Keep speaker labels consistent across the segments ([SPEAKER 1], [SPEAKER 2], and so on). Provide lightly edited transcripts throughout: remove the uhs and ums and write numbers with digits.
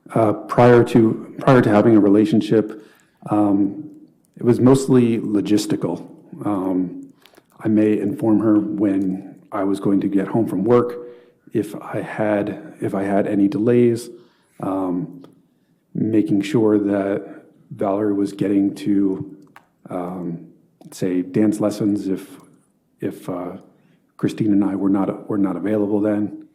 [SPEAKER 1] Prior to having a relationship, it was mostly logistical. I may inform her when I was going to get home from work, if I had any delays, making sure that Valerie was getting to, say, dance lessons if Christine and I were not available then.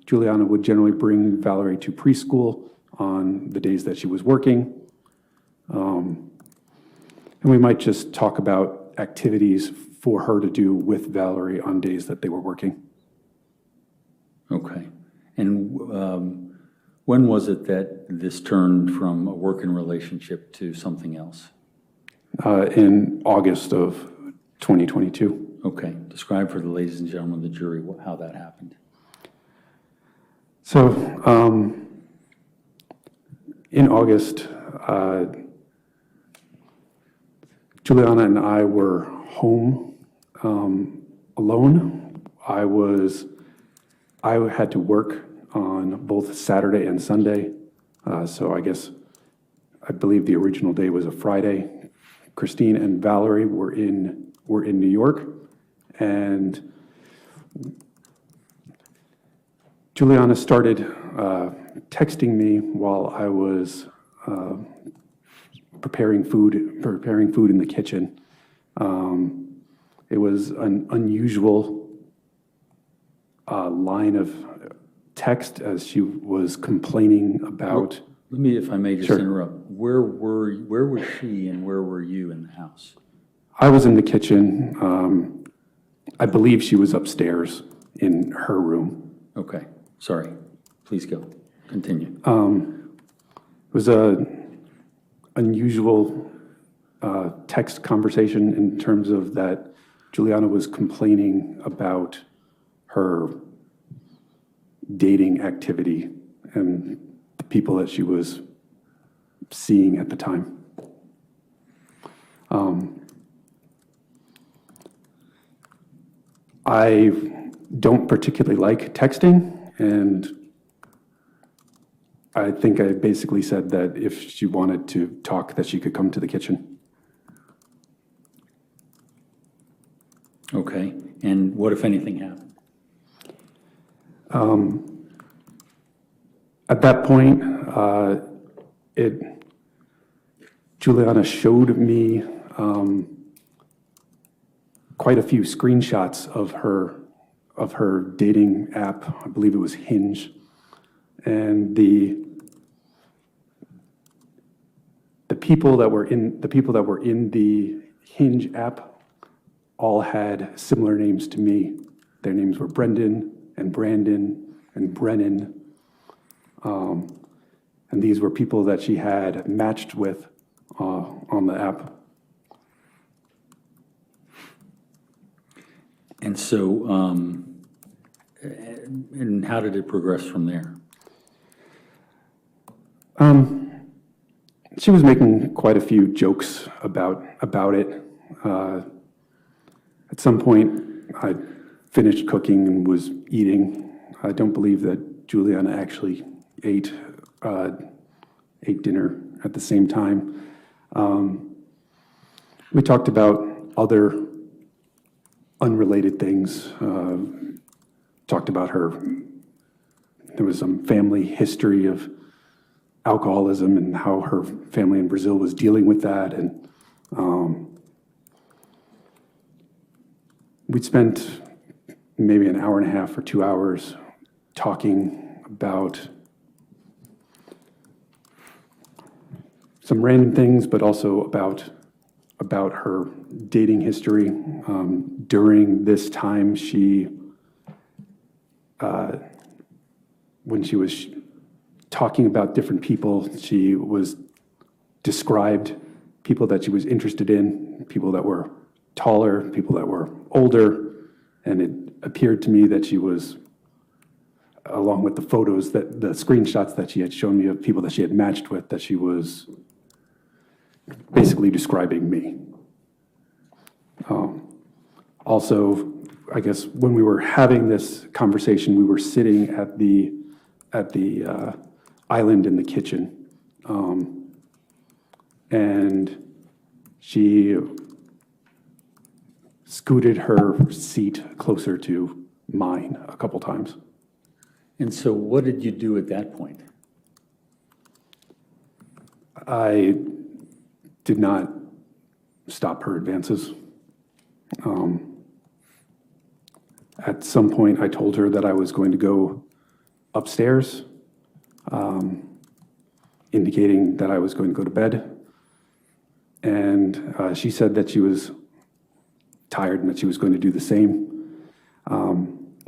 [SPEAKER 1] Juliana would generally bring Valerie to preschool on the days that she was working. And we might just talk about activities for her to do with Valerie on days that they were working.
[SPEAKER 2] Okay. And when was it that this turned from a working relationship to something else?
[SPEAKER 1] In August of 2022.
[SPEAKER 2] Okay. Describe for the ladies and gentlemen of the jury how that happened.
[SPEAKER 1] So in August, Juliana and I were home alone. I had to work on both Saturday and Sunday. So I believe the original day was a Friday. Christine and Valerie were in New York, and Juliana started texting me while I was preparing food in the kitchen. It was an unusual line of text as she was complaining about.
[SPEAKER 2] Let me, if I may, just
[SPEAKER 1] Sure.
[SPEAKER 2] interrupt. Where was she and where were you in the house?
[SPEAKER 1] I was in the kitchen. I believe she was upstairs in her room.
[SPEAKER 2] Okay. Sorry. Please go. Continue.
[SPEAKER 1] It was an unusual text conversation in terms of that Juliana was complaining about her dating activity and the people that she was seeing at the time. I don't particularly like texting, and I think I basically said that if she wanted to talk, that she could come to the kitchen.
[SPEAKER 2] Okay. And what, if anything, happened?
[SPEAKER 1] At that point, Juliana showed me quite a few screenshots of her dating app. I believe it was Hinge, and the people that were in the Hinge app all had similar names to me. Their names were Brendan and Brandon and Brennan. And these were people that she had matched with on the app.
[SPEAKER 2] And so, and how did it progress from there?
[SPEAKER 1] She was making quite a few jokes about it. At some point, I finished cooking and was eating. I don't believe that Juliana actually ate dinner at the same time. We talked about other unrelated things. Talked about there was some family history of alcoholism and how her family in Brazil was dealing with that. And we'd spent maybe an hour and a half or 2 hours talking about some random things, but also about her dating history. During this time, when she was talking about different people, she was described people that she was interested in, people that were taller, people that were older, and it appeared to me that she was, along with the photos, the screenshots that she had shown me of people that she had matched with, that she was basically describing me. Also, I guess when we were having this conversation, we were sitting at the island in the kitchen. And she scooted her seat closer to mine a couple times.
[SPEAKER 2] And so what did you do at that point?
[SPEAKER 1] I did not stop her advances. At some point, I told her that I was going to go upstairs, indicating that I was going to go to bed. And she said that she was tired and that she was going to do the same.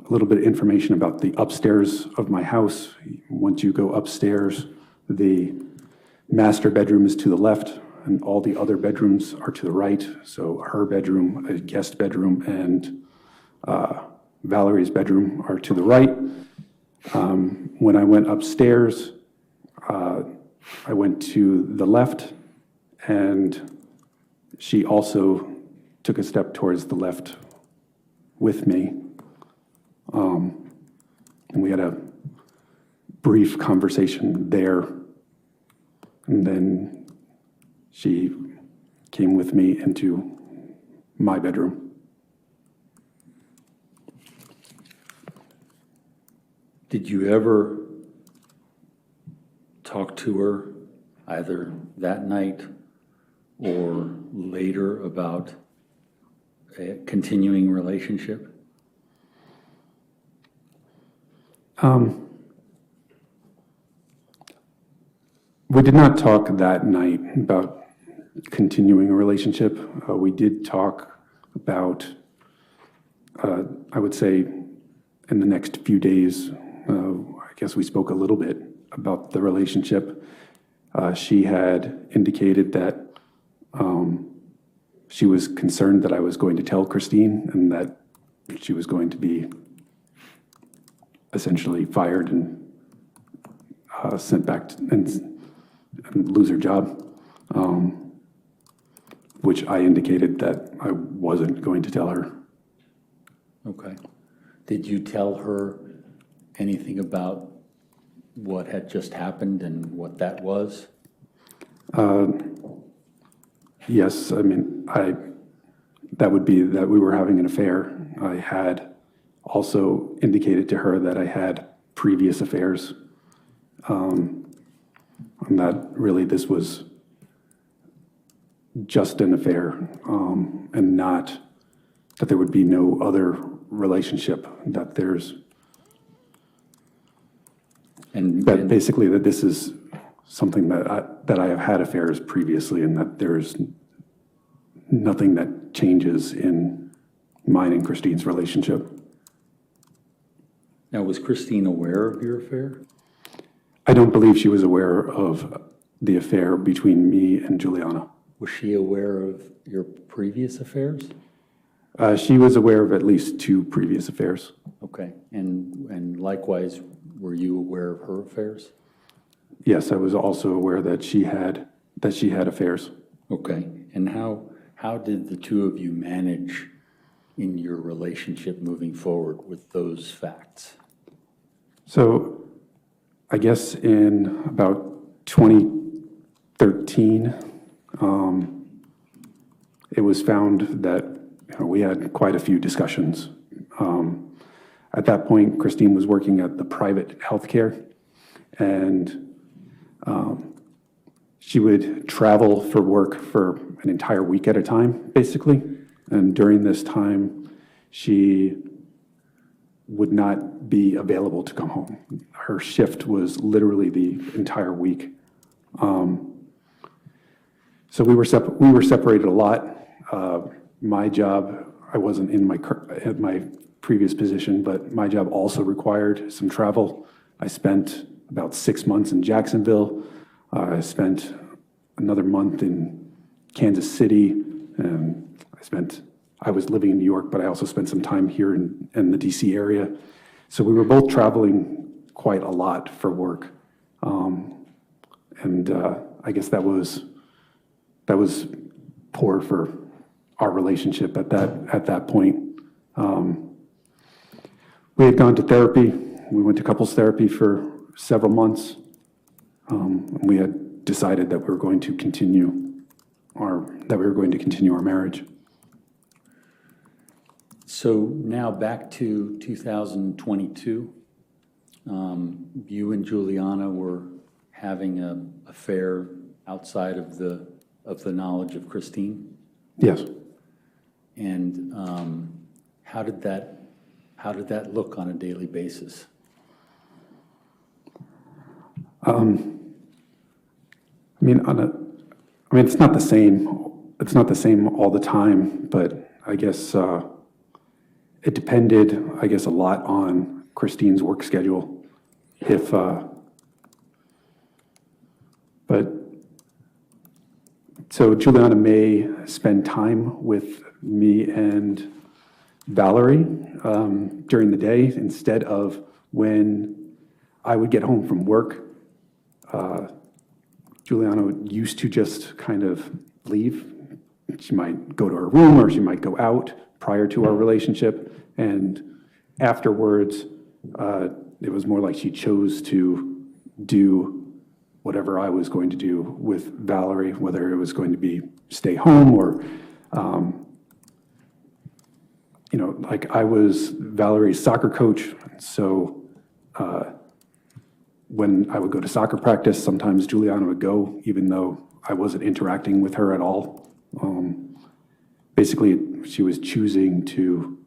[SPEAKER 1] A little bit of information about the upstairs of my house. Once you go upstairs, the master bedroom is to the left, and all the other bedrooms are to the right. So her bedroom, a guest bedroom, and Valerie's bedroom are to the right. When I went upstairs, I went to the left, and she also took a step towards the left with me. And we had a brief conversation there, and then she came with me into my bedroom.
[SPEAKER 2] Did you ever talk to her either that night or later about a continuing relationship?
[SPEAKER 1] We did not talk that night about continuing a relationship. We did talk about, I would say, in the next few days, I guess we spoke a little bit about the relationship. She had indicated that she was concerned that I was going to tell Christine and that she was going to be essentially fired and sent back and lose her job, which I indicated that I wasn't going to tell her.
[SPEAKER 2] Okay. Did you tell her anything about what had just happened and what that was?
[SPEAKER 1] Yes, I mean, that would be that we were having an affair. I had also indicated to her that I had previous affairs, and that really this was just an affair, and not that there would be no other relationship, that there's, that basically that this is something that I have had affairs previously, and that there's nothing that changes in mine and Christine's relationship.
[SPEAKER 2] Now, was Christine aware of your affair?
[SPEAKER 1] I don't believe she was aware of the affair between me and Juliana.
[SPEAKER 2] Was she aware of your previous affairs?
[SPEAKER 1] She was aware of at least 2 previous affairs.
[SPEAKER 2] Okay, and likewise, were you aware of her affairs?
[SPEAKER 1] Yes, I was also aware that she had affairs.
[SPEAKER 2] Okay, and how did the two of you manage in your relationship moving forward with those facts?
[SPEAKER 1] So I guess in about 2013, it was found that we had quite a few discussions. At that point, Christine was working at the private healthcare, and she would travel for work for an entire week at a time, basically. And during this time, she would not be available to come home. Her shift was literally the entire week. So we were separated a lot. My job, I wasn't in my previous position, but my job also required some travel. I spent about 6 months in Jacksonville. I spent another month in Kansas City, and I was living in New York, but I also spent some time here in the DC area. So we were both traveling quite a lot for work. And I guess that was poor for our relationship at that point. We had gone to therapy. We went to couples therapy for several months. We had decided that we were going to continue our marriage.
[SPEAKER 2] So now back to 2022. You and Juliana were having an affair outside of the knowledge of Christine?
[SPEAKER 1] Yes.
[SPEAKER 2] And how did that look on a daily basis?
[SPEAKER 1] It's not the same. It's not the same all the time, but I guess it depended, I guess, a lot on Christine's work schedule. So Juliana may spend time with me and Valerie during the day instead of when I would get home from work. Juliana used to just kind of leave. She might go to her room or she might go out prior to our relationship. And afterwards, it was more like she chose to do whatever I was going to do with Valerie, whether it was going to be stay home or, like I was Valerie's soccer coach. So when I would go to soccer practice, sometimes Juliana would go, even though I wasn't interacting with her at all. Basically, she was choosing to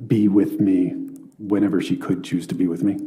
[SPEAKER 1] be with me whenever she could choose to be with me.